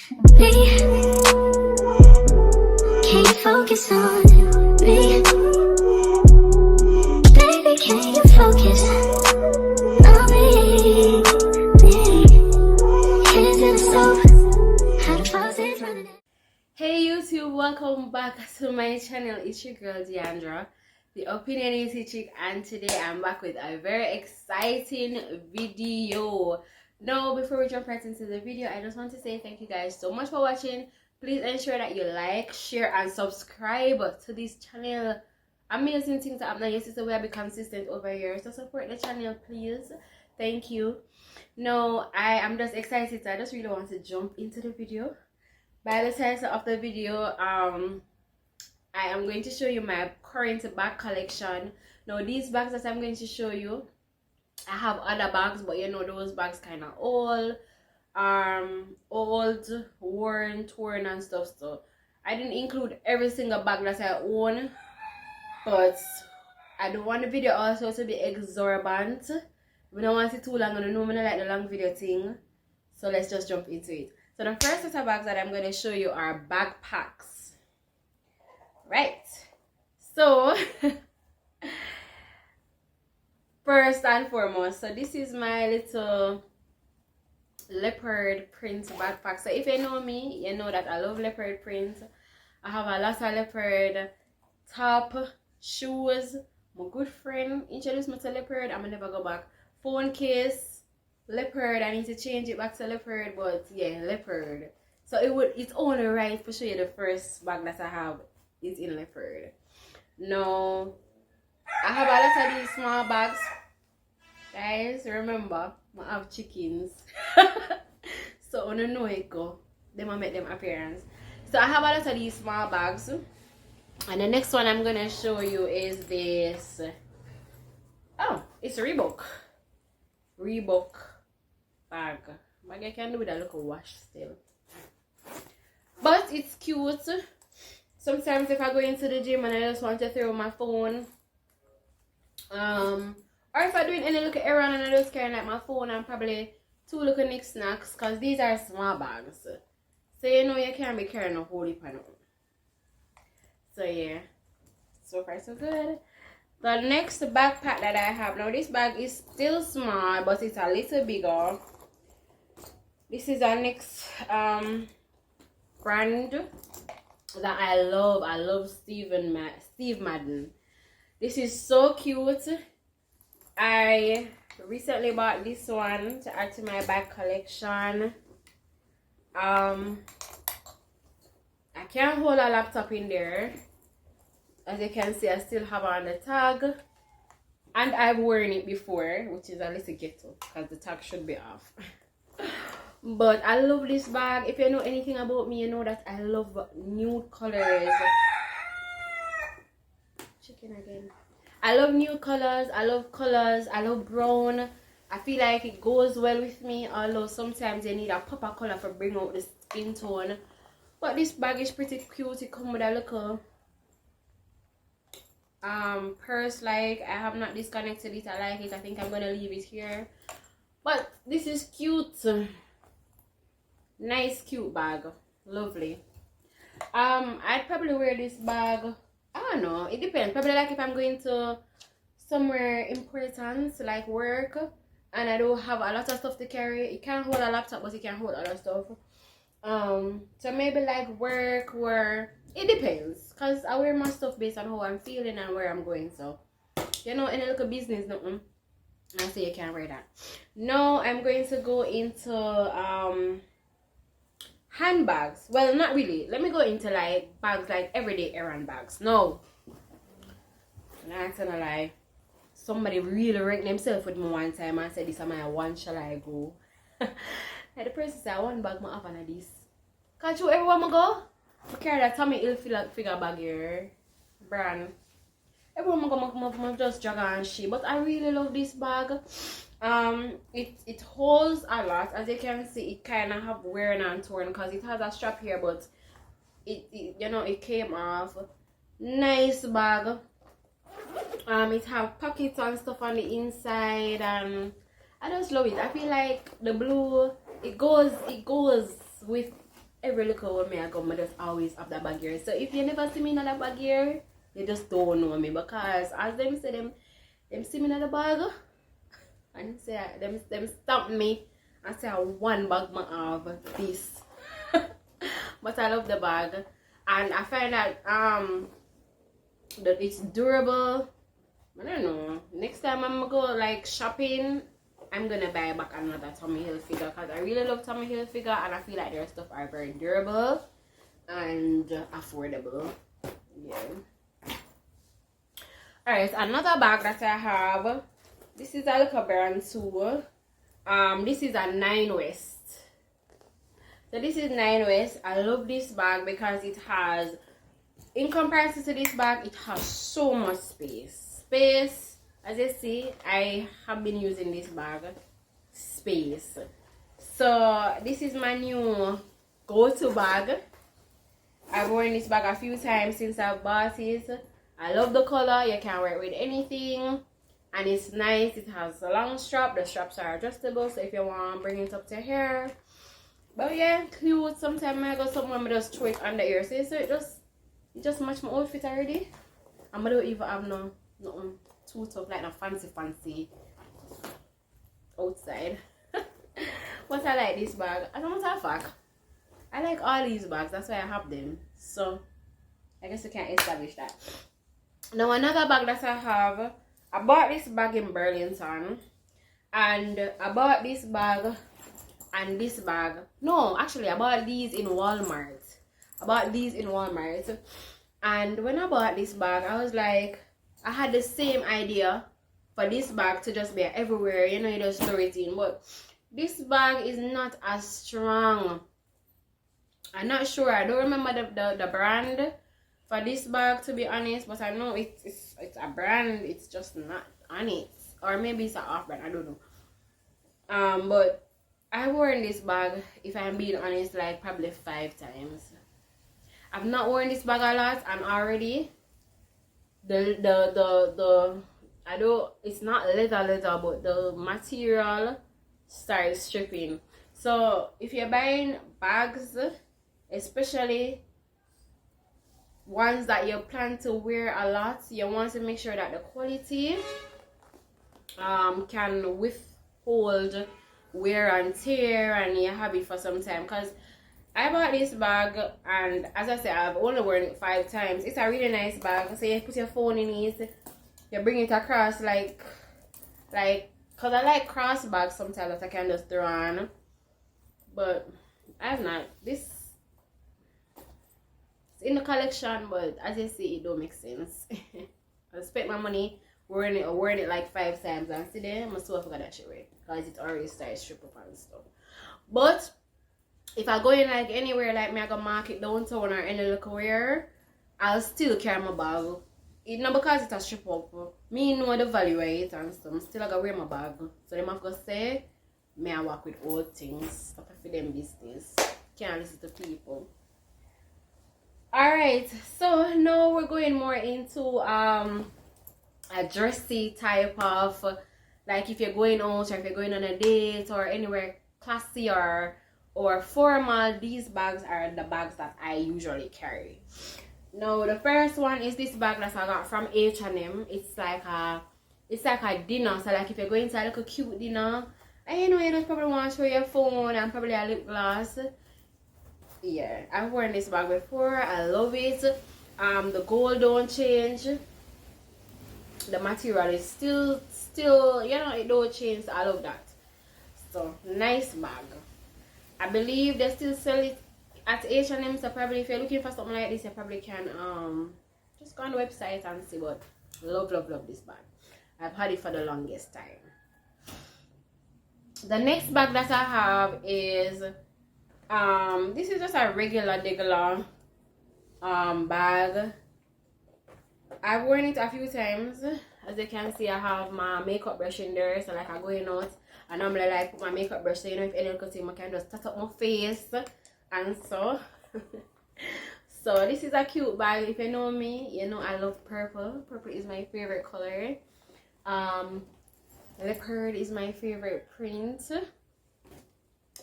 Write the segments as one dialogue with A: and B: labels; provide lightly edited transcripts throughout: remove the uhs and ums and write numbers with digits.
A: Me, can you focus on me? Baby, can you focus on me? Hands in the stove, how the faucet running.
B: Hey YouTube, welcome back to my channel. It's your girl Deandra, the Opinionated Chic, and today I'm back with a very exciting video. Now, before we jump right into the video, I just want to say thank you guys so much for watching. Please ensure that you like, share, and subscribe to this channel. Amazing things that happening. Yes, it's a way I be consistent over here. So support the channel, please. Thank you. Now, I am just excited. I just really want to jump into the video. By the title of the video, I am going to show you my current bag collection. Now, these bags that I'm going to show you, I have other bags, but you know those bags kind of old, worn, torn, and stuff. So I didn't include every single bag that I own, but I don't want the video also to be exorbitant. We don't want it too long, and I know I don't like the long video thing. So let's just jump into it. So the first set of bags that I'm going to show you are backpacks. Right. So first and foremost, so this is my little leopard print backpack. So if you know me, you know that I love leopard print. I have a lot of leopard top, shoes. My good friend introduced me to leopard. I'm gonna never go back. Phone case, leopard. I need to change it back to leopard, but yeah, leopard. So it's only right to show you the first bag that I have is in leopard. Now I have a lot of these small bags. Guys, remember, I have chickens. So on a know it go, they might make them appearance. So I have a lot of these small bags. And the next one I'm gonna show you is this. Oh, it's Reebok bag. Bag I can do with a little wash still. But it's cute. Sometimes if I go into the gym and I just want to throw my phone, or if I'm doing any little errand and I just carry like my phone and probably two little knickknacks, because these are small bags. So you know you can't be carrying a whole heap of them. So yeah, so far so good. The next backpack that I have, now this bag is still small but it's a little bigger. This is our next brand that I love. I love Steve Madden. This is so cute. I recently bought this one to add to my bag collection. I can't hold a laptop in there. As you can see, I still have on the tag, and I've worn it before, which is a little ghetto because the tag should be off. But I love this bag. If you know anything about me, you know that I love nude colors. Chicken again. I love nude colors. I love colors. I love brown. I feel like it goes well with me, although sometimes you need a pop of color for bring out the skin tone. But this bag is pretty cute. It comes with a little purse. Like, I have not disconnected it. I like it. I think I'm gonna leave it here. But this is cute. Nice cute bag. Lovely. I'd probably wear this bag, I don't know, it depends. Probably like if I'm going to somewhere important like work and I don't have a lot of stuff to carry. It can't hold a laptop, but it can hold a lot of stuff. So maybe like work, where it depends, because I wear my stuff based on how I'm feeling and where I'm going. So you know, any little business, nothing, I say you can't wear that. Now I'm going to go into handbags. Well, not really. Let me go into like bags, like everyday errand bags. No, not gonna lie, somebody really ranked themselves with me one time and said, this is my one, shall I go? And the person said, one bag I have on this. Can't you everywhere I go? I carry that Tommy Hilfiger bag here, brand. Everyone I just jog and shit. But I really love this bag. It holds a lot. As you can see, it kind of have wearing and torn because it has a strap here, but it you know, it came off. Nice bag. It have pockets and stuff on the inside, and I just love it. I feel like the blue, it goes with every little when me I go, I just always have that bag here. So if you never see me in that bag here, you just don't know me, because as them say them see me in the bag and say them stamp me and say one bag I have this. But I love the bag, and I find that that it's durable. I don't know. Next time I'm go like shopping, I'm gonna buy back another Tommy Hilfiger, because I really love Tommy Hilfiger, and I feel like their stuff are very durable and affordable. Yeah. Alright, another bag that I have. This is a little brand too. This is a 9 West. So this is 9 West. I love this bag because it has, in comparison to this bag, it has so much space. As you see, I have been using this bag. Space. So this is my new go-to bag. I've worn this bag a few times since I bought it. I love the color. You can wear it with anything. And it's nice. It has a long strap. The straps are adjustable, so if you want to bring it up to hair. But yeah, cute. Sometimes I go somewhere and just throw it under here. So it just match my outfit already. And I don't even have nothing too tough, like the fancy outside. But I like this bag. As a matter of fact, I like all these bags. That's why I have them. So I guess you can establish that. Now another bag that I have, I bought this bag in Burlington, and I bought this bag and this bag. No, actually I bought these in Walmart. And when I bought this bag, I was like, I had the same idea for this bag to just be everywhere, you know, you just store it in. But this bag is not as strong. I'm not sure. I don't remember the brand for this bag, to be honest. But I know it's a brand. It's just not on it. Or maybe it's an off brand. I don't know. But I worn this bag, if I'm being honest, like probably 5 times. I've not worn this bag a lot, and already I don't, it's not leather, but the material starts stripping. So if you're buying bags, especially ones that you plan to wear a lot, you want to make sure that the quality can withhold wear and tear, and you have it for some time. Because I bought this bag, and as I said, I've only worn it 5 times. It's a really nice bag. So you put your phone in it, you bring it across, like because I like cross bags sometimes that I can just throw on. But I have not. This it's in the collection, but as you see, it don't make sense. I spent my money wearing it like 5 times, and today I'm so forgot that shit right, because it already started strip up and stuff. But if I go in like anywhere, like me I go market downtown or any local where, I'll still carry my bag. It's not because it's a strip up. Me know the value of it and stuff. I'm still gotta wear my bag. So them have to say, me I work with old things. Stop for them business. Can't listen to people. Alright, so now we're going more into a dressy type of, like if you're going out or if you're going on a date or anywhere classy or formal, these bags are the bags that I usually carry. Now the first one is this bag that I got from H&M. It's like a dinner. So like if you're going to like a cute dinner, and you know you just probably want to show your phone and probably a lip gloss. Yeah, I've worn this bag before. I love it. The gold don't change. The material is still you know, it don't change. So I love that. So nice bag. I believe they still sell it at H&M, so probably if you're looking for something like this, you probably can just go on the website and see. But love this bag. I've had it for the longest time. The next bag that I have is this is just a regular bag. I've worn it a few times. As you can see, I have my makeup brush in there, so like I go out, I normally like put my makeup brush, so you know if any little thing I can just touch up my face and so. So this is a cute bag. If you know me, you know I love purple. Purple is my favorite color. Leopard is my favorite print.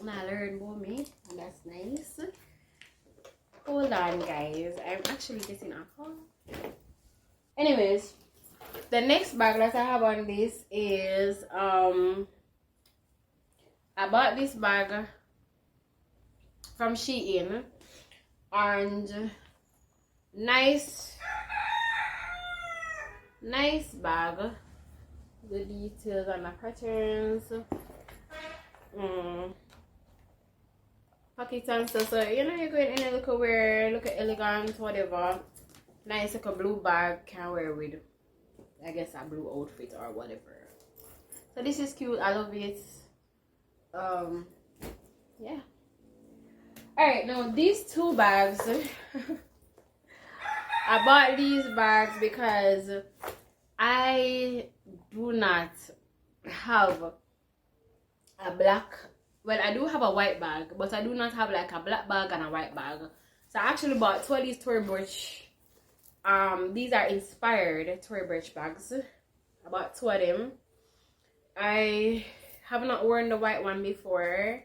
B: And I learned about me, and that's nice. Hold on, guys. I'm actually getting a call. Anyways, the next bag that I have on this is I bought this bag from Shein, and nice bag. The details and the patterns. Pockets and stuff. So you know, you're going in and look wear, look elegant, whatever. Nice like a blue bag, can wear with, I guess, a blue outfit or whatever. So this is cute. I love it. Yeah. Alright, now these two bags. I bought these bags because I do not have a black, well, I do have a white bag, but I do not have like a black bag and a white bag. So I actually bought two of these Tory Burch. These are inspired Tory Burch bags. I bought two of them. I have not worn the white one before.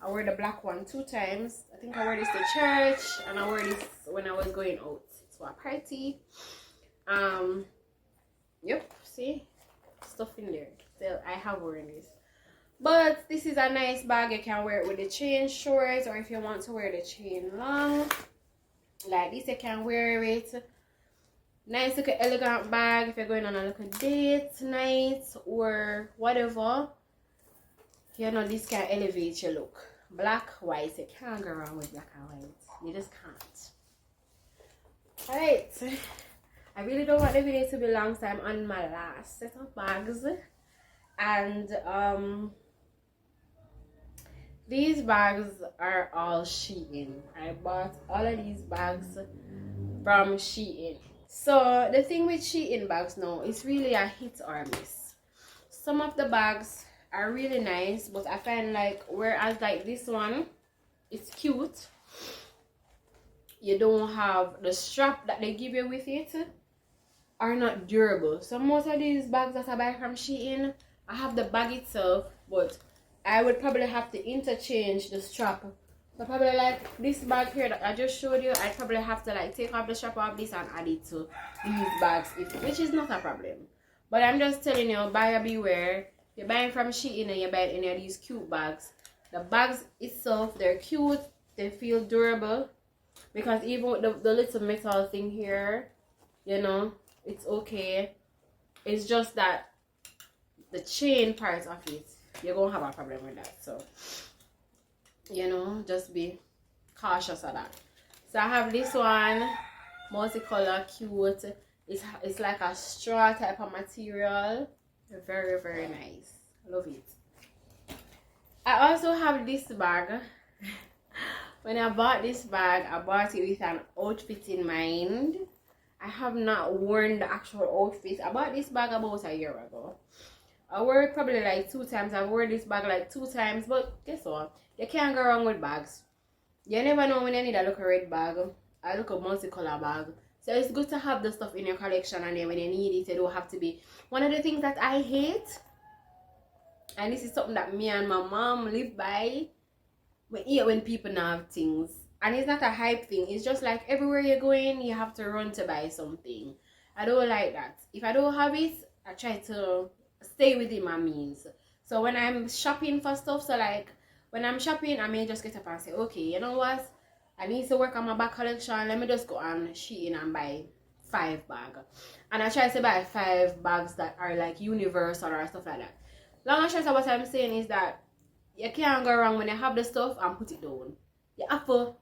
B: I wore the black one 2 times. I think I wore this to church, and I wore this when I was going out to a party. Yep, see, stuff in there. Still, I have worn this. But this is a nice bag. You can wear it with the chain short, or if you want to wear the chain long, like this, you can wear it. Nice little elegant bag if you're going on a little date tonight or whatever. You know, this can elevate your look. Black, white, you can't go wrong with black and white. You just can't. Alright, I really don't want the video to be long, so I'm on my last set of bags. And these bags are all Shein. I bought all of these bags from Shein. So the thing with Shein bags now, it's really a hit or miss. Some of the bags are really nice, but I find like, whereas like this one, it's cute, you don't have the strap that they give you with it, are not durable. So most of these bags that I buy from Shein, I have the bag itself, but I would probably have to interchange the strap. So probably like this bag here that I just showed you, I'd probably have to like take off the strap of this and add it to these bags, which is not a problem. But I'm just telling you, buyer beware. You're buying from Shein and you're buying any of these cute bags. The bags itself, they're cute, they feel durable, because even with the little metal thing here, you know, it's okay. It's just that the chain part of it, you're gonna have a problem with that. So, you know, just be cautious of that. So I have this one, multicolor, cute. It's like a straw type of material. Very, very nice. Love it. I also have this bag. When I bought this bag, I bought it with an outfit in mind. I have not worn the actual outfit. I bought this bag about a year ago. I wore it probably like 2 times. I've worn this bag like 2 times. But guess what? You can't go wrong with bags. You never know when you need a look a red bag. I look a multicolor bag. So it's good to have the stuff in your collection, and then when you need it, you don't have to be. One of the things that I hate, and this is something that me and my mom live by, we hate when people don't have things. And it's not a hype thing. It's just like everywhere you're going, you have to run to buy something. I don't like that. If I don't have it, I try to stay within my means. So when I'm shopping for stuff, so like when I'm shopping, I may just get up and say, okay, you know what? I need to work on my bag collection. Let me just go on Shein and buy 5 bags. And I try to buy 5 bags that are like universal or stuff like that. Long and short of what I'm saying is that you can't go wrong when you have the stuff and put it down. You have to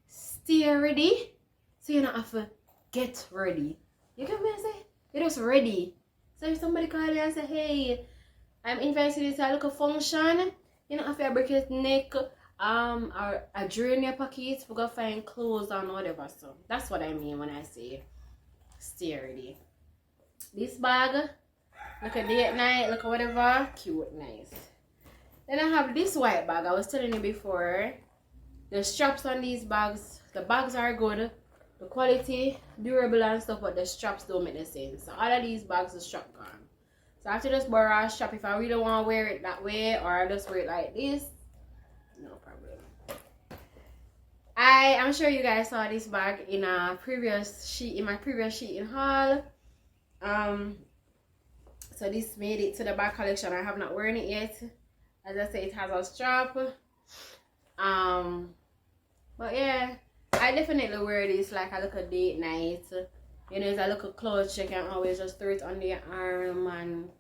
B: stay ready, so you don't have to get ready. You get what I'm saying? You're just ready. So if somebody call you and say, hey, I'm inviting you to a local function, you don't have to break your neck, or a drill in your pocket to go find clothes and whatever. So that's what I mean when I say stay ready. This bag, look at date night, look at whatever, cute, nice. Then I have this white bag. I was telling you before, the straps on these bags, the bags are good, the quality, durable and stuff, but the straps don't make the same. So all of these bags, the strap gone. So I have to just borrow a strap if I really want to wear it that way, or I just wear it like this. No problem. I'm sure you guys saw this bag in my previous sheet haul. So this made it to the bag collection. I have not worn it yet. As I say, it has a strap. But yeah, I definitely wear this like a little date night. You know, it's a little clothes. You can always just throw it under your arm and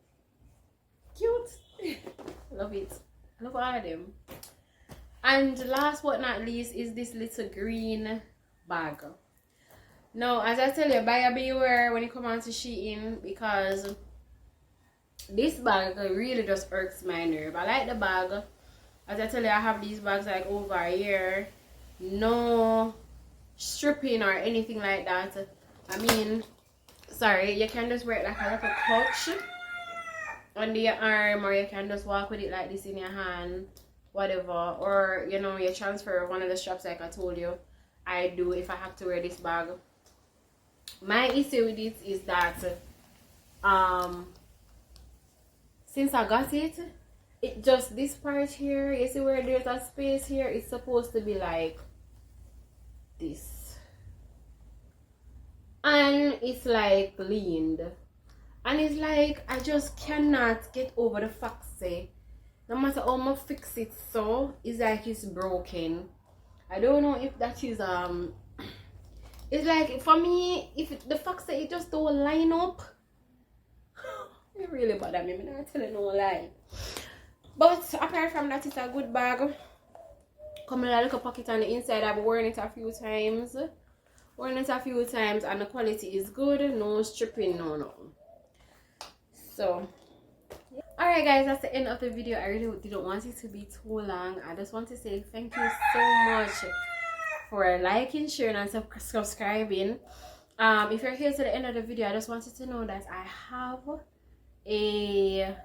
B: cute. Love it. I love all of them. And last but not least is this little green bag. Now, as I tell you, buyer beware when you come on to Shein, because this bag really just irks my nerve. I like the bag. As I tell you, I have these bags like over a year. No stripping or anything like that. I mean, sorry, you can just wear it like a little clutch under your arm, or you can just walk with it like this in your hand, whatever. Or, you know, you transfer one of the straps like I told you I do if I have to wear this bag. My issue with it is that since I got it, it just, this part here, you see where there's a space here, it's supposed to be like this, and it's like leaned, and it's like I just cannot get over the fact say no matter how much fix it, so it's like it's broken. I don't know if that is it's like, for me, if the fact say it just don't line up, it really bother me. I'm not telling no lie. But apart from that, it's a good bag. Come with a little pocket on the inside. I've worn it a few times. And the quality is good. No stripping, no. So, alright guys, that's the end of the video. I really didn't want it to be too long. I just want to say thank you so much for liking, sharing, and subscribing. If you're here to the end of the video, I just wanted to know that I have a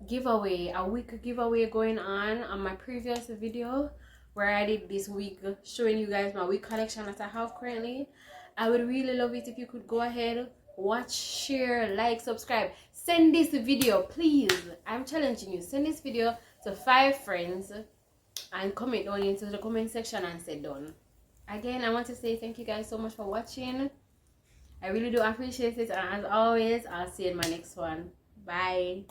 B: giveaway, a wig giveaway going on my previous video where I did this wig showing you guys my wig collection that I have currently. I would really love it if you could go ahead, watch, share, like, subscribe. Send this video, please. I'm challenging you. Send this video to 5 friends and comment down into the comment section and say done. Again, I want to say thank you guys so much for watching. I really do appreciate it, and as always, I'll see you in my next one. Bye.